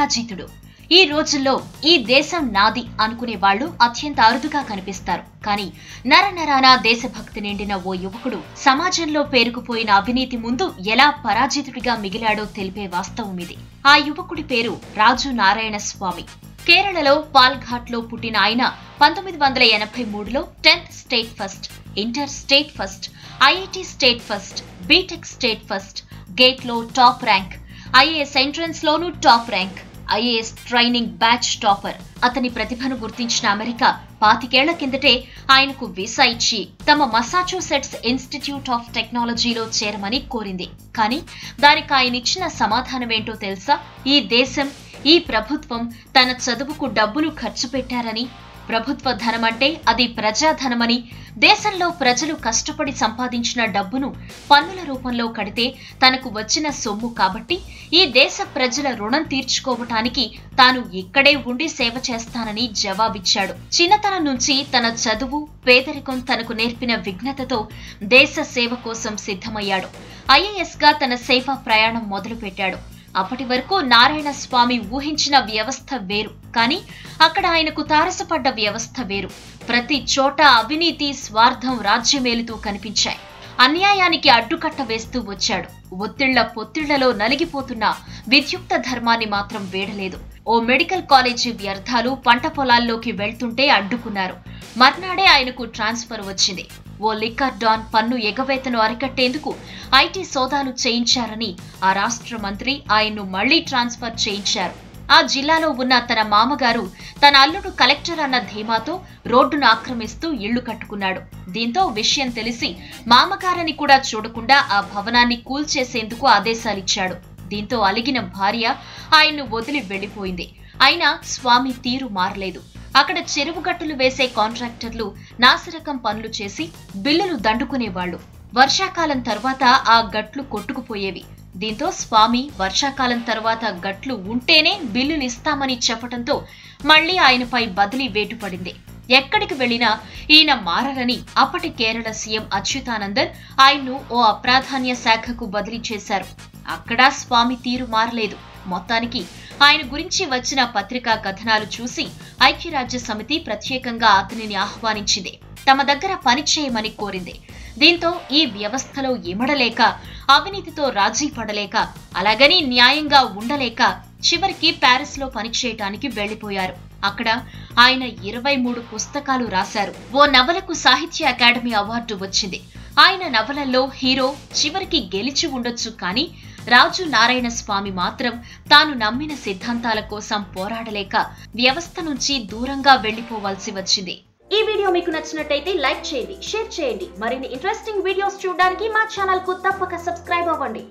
అపరాజితుడు. ఈ రోజుల్లో ఈ దేశం నాది అనుకునే వాళ్ళు అత్యంత అరుదుగా కనిపిస్తారు. కానీ నరనరాన దేశభక్తి నిండిన ఓ యువకుడు సమాజంలో పేరుకుపోయిన అవినీతి ముందు ఎలా పరాజితుడిగా మిగిలాడో తెలిపే వాస్తవం ఇది. ఆ యువకుడి పేరు రాజు నారాయణ స్వామి. కేరళలో పాల్ఘాట్ లో పుట్టిన ఆయన 1983లో 10th state first, inter state first, IIT state first, BTech state first, GATE లో టాప్ ర్యాంక్, ఐఏఎస్ ఎంట్రన్స్ లోనూ top rank, IAS training batch topper. అతని ప్రతిభను గుర్తించిన అమెరికా 25 ఏళ్ల కిందటే ఆయనకు వీసా ఇచ్చి తమ మసాచ్యూసెట్స్ ఇన్స్టిట్యూట్ ఆఫ్ టెక్నాలజీలో చేరమని కోరింది. కానీ దానికి ఆయన ఇచ్చిన సమాధానమేంటో తెలుసా? ఈ దేశం, ఈ ప్రభుత్వం తన చదువుకు డబ్బులు ఖర్చు పెట్టారని, ప్రభుత్వ ధనమంటే అది ప్రజాధనమని, దేశంలో ప్రజలు కష్టపడి సంపాదించిన డబ్బును పన్నుల రూపంలో కడితే తనకు వచ్చిన సొమ్ము కాబట్టి ఈ దేశ ప్రజల రుణం తీర్చుకోవటానికి తాను ఇక్కడే ఉండి సేవ చేస్తానని జవాబిచ్చాడు. చిన్నతనం నుంచి తన చదువు, పేదరికం తనకు నేర్పిన విఘ్నతతో దేశ సేవ కోసం సిద్ధమయ్యాడు. ఐఏఎస్ గా తన సేవా ప్రయాణం మొదలుపెట్టాడు. అప్పటి వరకు నారాయణ స్వామి ఊహించిన వ్యవస్థ వేరు, కానీ అక్కడ ఆయనకు తారసపడ్డ వ్యవస్థ వేరు. ప్రతి చోట అవినీతి, స్వార్థం రాజ్యమేలుతూ కనిపించాయి. అన్యాయానికి అడ్డుకట్ట వేస్తూ వచ్చాడు. పొత్తిళ్లలో నలిగిపోతున్న విద్యుక్త ధర్మాన్ని మాత్రం వేడలేదు. ఓ మెడికల్ కాలేజీ వ్యర్థాలు పంట పొలాల్లోకి వెళ్తుంటే అడ్డుకున్నారు. మర్నాడే ఆయనకు ట్రాన్స్ఫర్ వచ్చింది. ఓ లిక్కర్ డాన్ పన్ను ఎగవేతను అరికట్టేందుకు ఐటీ సోదాలు చేయించారని ఆ రాష్ట్ర మంత్రి ఆయన్ను మళ్లీ ట్రాన్స్ఫర్ చేయించారు. ఆ జిల్లాలో ఉన్న తన మామగారు తన అల్లుడు కలెక్టర్ అన్న ధీమాతో రోడ్డును ఆక్రమిస్తూ ఇళ్లు కట్టుకున్నాడు. దీంతో విషయం తెలిసి మామగారని కూడా చూడకుండా ఆ భవనాన్ని కూల్చేసేందుకు ఆదేశాలిచ్చాడు. దీంతో అలిగిన భార్య ఆయన్ను వదిలి వెళ్లిపోయింది. అయినా స్వామి తీరు మారలేదు. అక్కడ చెరువుగట్టులు వేసే కాంట్రాక్టర్లు నాసిరకం పనులు చేసి బిల్లులు దండుకునేవాళ్లు. వర్షాకాలం తర్వాత ఆ గట్లు కొట్టుకుపోయేవి. దీంతో స్వామి వర్షాకాలం తర్వాత గట్లు ఉంటేనే బిల్లులు ఇస్తామని చెప్పడంతో మళ్లీ ఆయనపై బదిలీ వేటు పడింది. ఎక్కడికి వెళ్లినా ఈయన మారలని అప్పటి కేరళ సీఎం అచ్యుతానందన్ ఆయన్ను ఓ అప్రాధాన్య శాఖకు బదిలీ చేశారు. అక్కడా స్వామి తీరు మారలేదు. మొత్తానికి ఆయన గురించి వచ్చిన పత్రికా కథనాలు చూసి ఐక్యరాజ్య సమితి ప్రత్యేకంగా అతనిని ఆహ్వానించింది. తమ దగ్గర పనిచేయమని కోరింది. దీంతో ఈ వ్యవస్థలో ఇమడలేక, అవినీతితో రాజీ పడలేక, అలాగని న్యాయంగా ఉండలేక చివరికి ప్యారిస్ లో పనిచేయటానికి వెళ్లిపోయారు. అక్కడ ఆయన 23 పుస్తకాలు రాశారు. ఓ నవలకు సాహిత్య అకాడమీ అవార్డు వచ్చింది. ఆయన నవలల్లో హీరో చివరికి గెలిచి ఉండొచ్చు, కానీ రాజు నారాయణ స్వామి మాత్రం తాను నమ్మిన సిద్ధాంతాల కోసం పోరాడలేక వ్యవస్థ నుంచి దూరంగా వెళ్లిపోవాల్సి వచ్చింది. ఈ వీడియో మీకు నచ్చినట్టయితే లైక్ చేయండి, షేర్ చేయండి. మరిన్ని ఇంట్రెస్టింగ్ వీడియోస్ చూడడానికి మా ఛానల్ కు తప్పక సబ్స్క్రైబ్ అవ్వండి.